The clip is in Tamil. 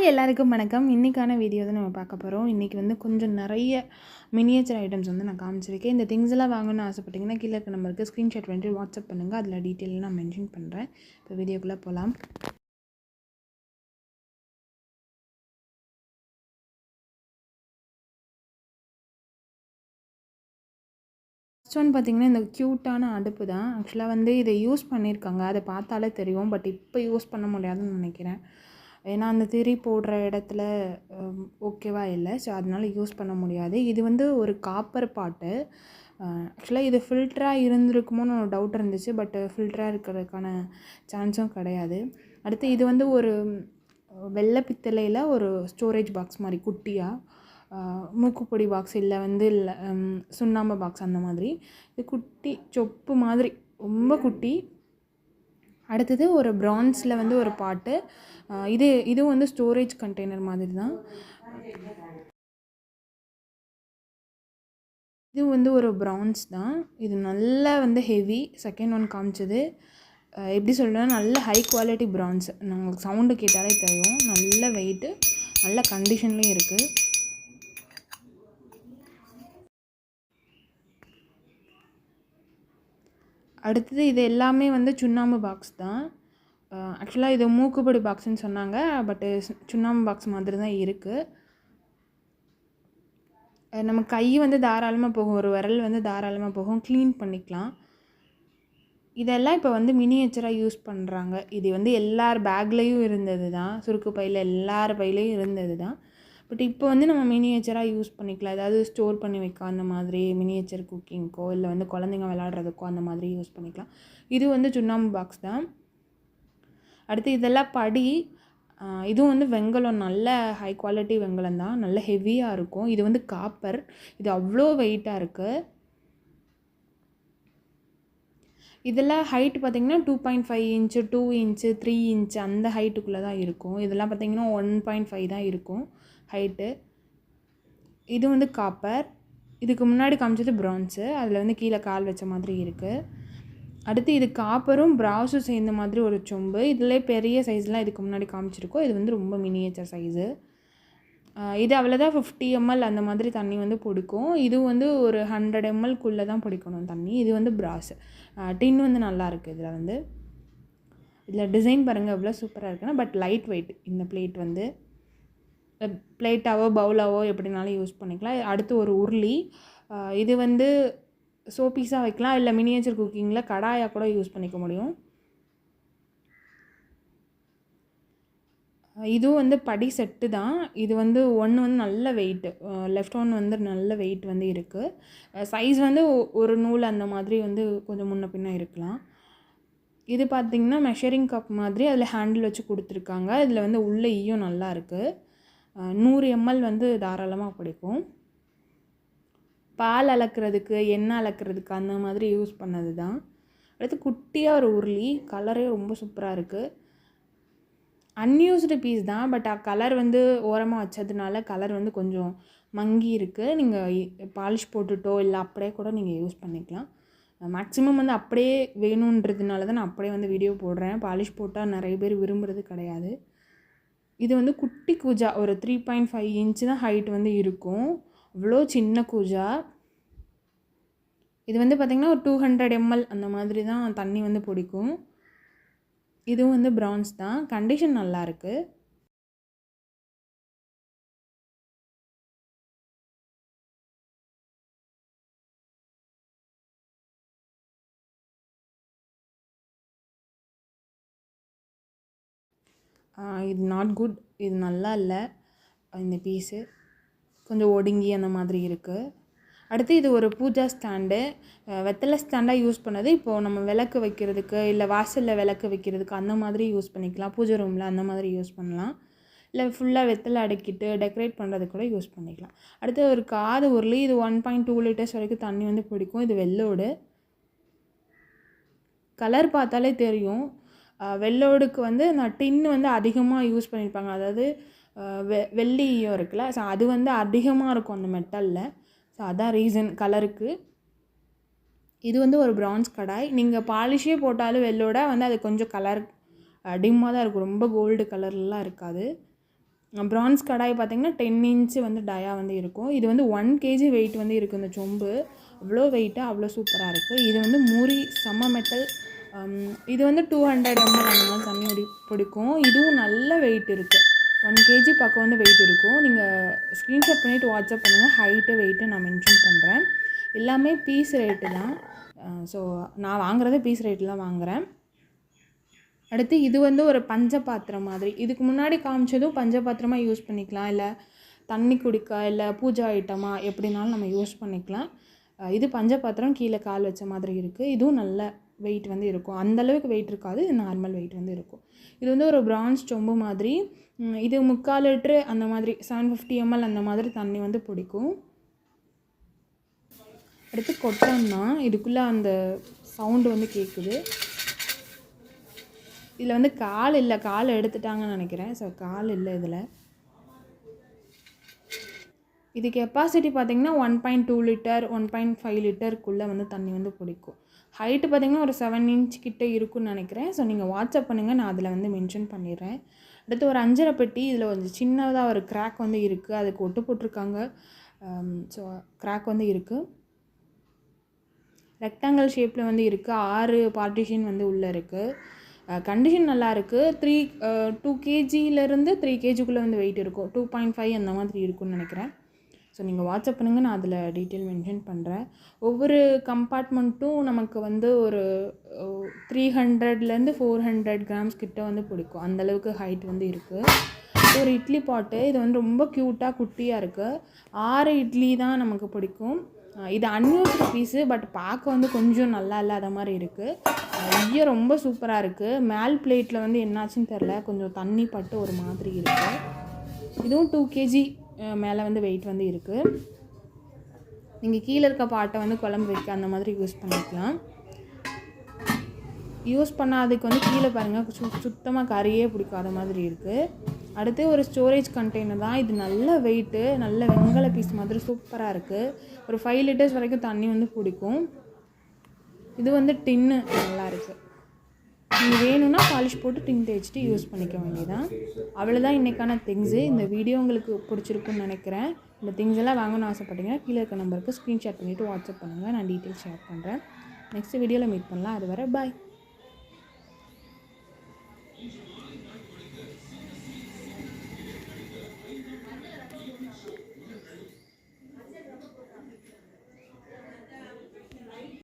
எல்லாருக்கும் வணக்கம். இன்றைக்கான வீடியோ தான் நம்ம பார்க்க போகிறோம். இன்றைக்கி வந்து கொஞ்சம் நிறைய மினியேச்சர் ஐட்டம்ஸ் வந்து நான் காமிச்சிருக்கேன். இந்த திங்ஸ் எல்லாம் வாங்கணும்னு ஆசைப்பட்டீங்கன்னா கீழே இருக்க நம்பருக்கு ஸ்க்ரீன்ஷாட் வந்து வாட்ஸ்அப் பண்ணுங்கள். அதில் டீட்டெயில் நான் மென்ஷன் பண்ணுறேன். இப்போ வீடியோக்குள்ளே போகலாம். ஃபர்ஸ்ட் ஒன் பார்த்திங்கன்னா இந்த க்யூட்டான அடுப்பு தான். ஆக்சுவலாக வந்து இதை யூஸ் பண்ணியிருக்காங்க, அதை பார்த்தாலே தெரியும். பட் இப்போ யூஸ் பண்ண முடியாதுன்னு நினைக்கிறேன். ஏன்னா அந்த திரி போடுற இடத்துல ஓகேவா இல்லை. ஸோ அதனால் யூஸ் பண்ண முடியாது. இது வந்து ஒரு காப்பர் பாட்டு. ஆக்சுவலாக இது ஃபில்டராக இருந்திருக்குமோன்னு ஒரு டவுட் இருந்துச்சு. பட் ஃபில்டராக இருக்கிறதுக்கான சான்ஸும் கிடையாது. அடுத்து இது வந்து ஒரு வெள்ளை பித்தளையில் ஒரு ஸ்டோரேஜ் பாக்ஸ் மாதிரி குட்டியாக, மூக்குப்பொடி பாக்ஸ் இல்லை வந்து இல்லை சுண்ணாம்பு பாக்ஸ் அந்த மாதிரி. இது குட்டி சொப்பு மாதிரி ரொம்ப குட்டி. அடுத்தது ஒரு ப்ரான்ஸில் வந்து ஒரு பாட்டு. இதுவும் வந்து ஸ்டோரேஜ் கண்டெய்னர் மாதிரி தான். இது வந்து ஒரு ப்ரான்ஸ் தான். இது நல்லா வந்து ஹெவி. செகண்ட் ஒன் காமிச்சது எப்படி சொல்கிறேன்னா நல்ல ஹை குவாலிட்டி ப்ரான்ஸ். உங்களுக்கு சவுண்டு கேட்டாலே தெரியும். நல்ல வெயிட்டு, நல்ல கண்டிஷன்லேயும் இருக்குது. அடுத்தது இது எல்லாமே வந்து சுண்ணாம்பு பாக்ஸ் தான். ஆக்சுவலாக இது மூக்குப்பொடி பாக்ஸ்ன்னு சொன்னாங்க. பட்டு சுண்ணாம்பு பாக்ஸ் மாதிரி தான் இருக்குது. நம்ம கை வந்து தாராளமாக போகும், ஒரு விரல் வந்து தாராளமாக போகும், க்ளீன் பண்ணிக்கலாம். இதெல்லாம் இப்போ வந்து மினியேச்சராக யூஸ் பண்ணுறாங்க. இது வந்து எல்லார் பேக்லேயும் இருந்தது தான், சுருக்கு பையில் எல்லார் பையிலையும் இருந்தது தான். பட் இப்போ வந்து நம்ம மினியேச்சராக யூஸ் பண்ணிக்கலாம். ஏதாவது ஸ்டோர் பண்ணி வைக்க அந்த மாதிரி, மினியேச்சர் குக்கிங்க்கோ இல்லை வந்து குழந்தைங்க விளாட்றதுக்கோ அந்த மாதிரி யூஸ் பண்ணிக்கலாம். இது வந்து சுண்ணாம்பு பாக்ஸ் தான். அடுத்து இதெல்லாம் படி. இதுவும் வந்து வெங்கலம், நல்ல ஹை குவாலிட்டி வெங்கலம் தான், நல்ல ஹெவியாக இருக்கும். இது வந்து காப்பர். இது அவ்வளோ வெயிட்டாக இருக்குது. இதெல்லாம் ஹைட்டு பார்த்திங்கன்னா 2.5 இன்ச்சு, 2 இன்ச்சு, 3 இன்ச்சு அந்த ஹைட்டுக்குள்ளே தான் இருக்கும். இதெல்லாம் பார்த்திங்கன்னா 1.5 தான் இருக்கும் ஹைட்டு. இது வந்து காப்பர். இதுக்கு முன்னாடி காமிச்சது ப்ரான்ஸு. அதில் வந்து கீழே கால் வச்ச மாதிரி இருக்குது. அடுத்து இது காப்பரும் ப்ராஸும் சேர்ந்த மாதிரி ஒரு சொம்பு. இதில் பெரிய சைஸ்லாம் இதுக்கு முன்னாடி காமிச்சிருக்கோம். இது வந்து ரொம்ப மினியேச்சர் சைஸு. இது அவ்வளோதான் 50 ml அந்த மாதிரி தண்ணி வந்து பிடிக்கும். இது வந்து ஒரு 100 mlக்குள்ளே தான் பிடிக்கணும் தண்ணி. இது வந்து ப்ராஸ். டின் வந்து நல்லாயிருக்கு. இதில் டிசைன் பாருங்கள் எவ்வளோ சூப்பராக இருக்குன்னா. But light weight. இந்த பிளேட் வந்து பிளேட்டாவோ பவுலாவோ எப்படினாலும் யூஸ் பண்ணிக்கலாம். அடுத்து ஒரு உருளி. இது வந்து சோப்பீஸாக வைக்கலாம், இல்லை மினியேச்சர் குக்கிங்கில் கடாயாக கூட யூஸ் பண்ணிக்க முடியும். இதுவும் வந்து படி செட்டு தான். இது வந்து ஒன்று வந்து நல்ல வெயிட்டு, லெஃப்ட் ஒன் வந்து நல்ல வெயிட் வந்து இருக்குது. சைஸ் வந்து ஒரு நூல் அந்த மாதிரி வந்து கொஞ்சம் முன்ன பின்ன இருக்கலாம். இது பார்த்திங்கன்னா மெஷரிங் கப் மாதிரி, அதில் ஹேண்டில் வச்சு கொடுத்துருக்காங்க. இதில் வந்து உள்ள ஈயும் நல்லா இருக்குது. 100 ml வந்து தாராளமாக பிடிக்கும். பால் அளக்கிறதுக்கு, எண்ணெய் அளக்கிறதுக்கு அந்த மாதிரி யூஸ் பண்ணது தான். அடுத்து குட்டியாக ஒரு உருளி. கலரே ரொம்ப சூப்பராக இருக்குது. அன்யூஸ்டு பீஸ் தான். பட் கலர் வந்து ஓரமாக வச்சதுனால கலர் வந்து கொஞ்சம் மங்கி இருக்குது. நீங்கள் பாலிஷ் போட்டுட்டோ இல்லை அப்படியே கூட நீங்கள் யூஸ் பண்ணிக்கலாம். மேக்ஸிமம் வந்து அப்படியே வேணுன்றதுனால தான் நான் அப்படியே வந்து வீடியோ போடுறேன். பாலிஷ் போட்டால் நிறைய பேர் விரும்புகிறது கிடையாது. இது வந்து குட்டி கூஜா, ஒரு 3.5 இன்ச்சு தான் ஹைட் வந்து இருக்கும். அவ்வளோ சின்ன கூஜா. இது வந்து பார்த்திங்கன்னா ஒரு 200 ml அந்த மாதிரி தான் தண்ணி வந்து பிடிக்கும். இதுவும் வந்து ப்ரான்ஸ் தான். கண்டிஷன் நல்லாயிருக்கு. இது நாட் குட். இது நல்லா இல்லை. இந்த பீஸு கொஞ்சம் ஒடுங்கி அந்த மாதிரி இருக்குது. அடுத்து இது ஒரு பூஜா ஸ்டாண்டு. வெத்தலை ஸ்டாண்டாக யூஸ் பண்ணது. இப்போது நம்ம விளக்கு வைக்கிறதுக்கு, இல்லை வாசலில் விளக்கு வைக்கிறதுக்கு அந்த மாதிரி யூஸ் பண்ணிக்கலாம். பூஜை ரூமில் அந்த மாதிரி யூஸ் பண்ணலாம். இல்லை ஃபுல்லாக வெத்தலை அடுக்கிட்டு டெக்கரேட் பண்ணுறதுக்கு கூட யூஸ் பண்ணிக்கலாம். அடுத்து ஒரு காது உருளி. இது 1.2 லிட்டர்ஸ் வரைக்கும் தண்ணி வந்து பிடிக்கும். இது வெள்ளோடு. கலர் பார்த்தாலே தெரியும். வெள்ளோடுக்கு வந்து நான் டின்னு வந்து அதிகமாக யூஸ் பண்ணியிருப்பாங்க. அதாவது வெள்ளியும் இருக்குல்ல, ஸோ அது வந்து அதிகமாக இருக்கும் அந்த மெட்டலில். ஸோ அதான் ரீசன் கலருக்கு. இது வந்து ஒரு ப்ரான்ஸ் கடாய். நீங்கள் பாலிஷே போட்டாலும் வெள்ளோட வந்து அது கொஞ்சம் கலர் டிம்மாக தான் இருக்கும். ரொம்ப கோல்டு கலர்லாம் இருக்காது. ப்ரான்ஸ் கடாய் பார்த்திங்கன்னா 10 இன்ச்சு வந்து டயா வந்து இருக்கும். இது வந்து 1 கேஜி வெயிட் வந்து இருக்குது இந்த சொம்பு. அவ்வளோ வெயிட்டாக அவ்வளோ சூப்பராக இருக்குது. இது வந்து மூரி செம்ம மெட்டல். இது வந்து 200 ml அந்த மாதிரி தண்ணி பிடிக்கும். இதுவும் நல்ல வெயிட் இருக்குது. 1 கேஜி பக்கம் வந்து வெயிட் இருக்கும். நீங்கள் ஸ்க்ரீன்ஷாட் பண்ணிவிட்டு வாட்ஸ்அப் பண்ணுங்கள். ஹைட்டு வெயிட்டு நான் மென்ஷன் பண்ணுறேன். எல்லாமே பீஸ் ரேட்டு தான். ஸோ நான் வாங்குறதே பீஸ் ரேட்டில் தான் வாங்குகிறேன். அடுத்து இது வந்து ஒரு பஞ்ச பாத்திரம் மாதிரி. இதுக்கு முன்னாடி காமிச்சதும் பஞ்ச பாத்திரமாக யூஸ் பண்ணிக்கலாம், இல்லை தண்ணி குடிக்க, இல்லை பூஜா ஐட்டமாக எப்படினாலும் நம்ம யூஸ் பண்ணிக்கலாம். இது பஞ்ச பாத்திரம், கீழே கால் வச்ச மாதிரி இருக்குது. இதுவும் நல்ல வெயிட் வந்து இருக்கும். அந்தளவுக்கு வெயிட் இருக்காது, இது நார்மல் வெயிட் வந்து இருக்கும். இது வந்து ஒரு பிரான்ஸ் சொம்பு மாதிரி. இது 3/4 லிட்ரு அந்த மாதிரி 750 ml அந்த மாதிரி தண்ணி வந்து பிடிக்கும். அடுத்து கொட்டம் தான். இதுக்குள்ளே அந்த சவுண்டு வந்து கேட்குது. இதில் வந்து கால் இல்லை, கால் எடுத்துட்டாங்கன்னு நினைக்கிறேன். ஸோ கால் இல்லை இதில். இது கெப்பாசிட்டி பார்த்திங்கன்னா 1.2 லிட்டர் 1.5 லிட்டருக்குள்ளே வந்து தண்ணி வந்து பிடிக்கும். ஹைட்டு பார்த்திங்கன்னா ஒரு 7 இன்ச் கிட்டே இருக்குன்னு நினைக்கிறேன். ஸோ நீங்கள் வாட்ஸ்அப் பண்ணுங்கள், நான் அதில் வந்து மென்ஷன் பண்ணிடுறேன். அடுத்து ஒரு 5.5 பெட்டி. இதில் கொஞ்சம் சின்னதாக ஒரு கிராக் வந்து இருக்குது, அதுக்கு ஒட்டு போட்டிருக்காங்க. ஸோ கிராக் வந்து இருக்குது. ரெக்டாங்கிள் ஷேப்பில் வந்து இருக்குது. 6 பார்ட்டிஷன் வந்து உள்ளே இருக்குது. கண்டிஷன் நல்லா இருக்குது. 2 கேஜிலேருந்து 3 கேஜிக்குள்ளே வந்து வெயிட் இருக்கும். 2.5 அந்த மாதிரி இருக்குன்னு நினைக்கிறேன். ஸோ நீங்கள் வாட்ஸ்அப் பண்ணுங்கள், நான் அதில் டீட்டெயில் மென்ஷன் பண்ணுறேன். ஒவ்வொரு கம்பார்ட்மெண்ட்டும் நமக்கு வந்து ஒரு 300லேருந்து 400 கிராம்ஸ் கிட்ட வந்து பிடிக்கும். அந்தளவுக்கு ஹைட் வந்து இருக்குது. ஒரு இட்லி பாட்டு. இது வந்து ரொம்ப க்யூட்டாக குட்டியாக இருக்குது. 6 இட்லி தான் நமக்கு பிடிக்கும். இது அன்யூஸ்டு பீஸு, பட் பார்க்க வந்து கொஞ்சம் நல்லா இல்லாத மாதிரி இருக்குது. ஐயோ ரொம்ப சூப்பராக இருக்குது. மேல் பிளேட்டில் வந்து என்னாச்சுன்னு தெரில, கொஞ்சம் தண்ணி பட்டு ஒரு மாதிரி இருக்குது. இதுவும் 2 கேஜி மேலே வந்து வெயிட் வந்து இருக்குது. நீங்கள் கீழே இருக்க பாட்டை வந்து குழம்பு வைக்க அந்த மாதிரி யூஸ் பண்ணிக்கலாம். யூஸ் பண்ணாததுக்கு வந்து கீழே பாருங்கள், சுத்தமாக கறியே பிடிக்காத மாதிரி இருக்குது. அடுத்து ஒரு ஸ்டோரேஜ் கண்டெய்னர் தான். இது நல்ல வெயிட்டு, நல்ல வெங்கல பீஸ் மாதிரி சூப்பராக இருக்குது. ஒரு 5 லிட்டர்ஸ் வரைக்கும் தண்ணி வந்து பிடிக்கும். இது வந்து டின்னு நல்லா இருக்குது. நீங்கள் வேணும்னா பாலிஷ் போட்டு டின் தேய்ச்சிட்டு யூஸ் பண்ணிக்க வேண்டியதான். அவ்வளோதான் இன்றைக்கான திங்ஸு. இந்த வீடியோ உங்களுக்கு பிடிச்சிருக்குன்னு நினைக்கிறேன். இந்த திங்ஸ் எல்லாம் வாங்கணும்னு ஆசைப்பட்டீங்கன்னா கீழே இருக்க நம்பருக்கு ஸ்க்ரீன்ஷாட் பண்ணிவிட்டு வாட்ஸ்அப் பண்ணுங்கள், நான் டீட்டெயில்ஸ் ஷேர் பண்ணுறேன். நெக்ஸ்ட் வீடியோவில் மீட் பண்ணலாம். அது வரை பாய்.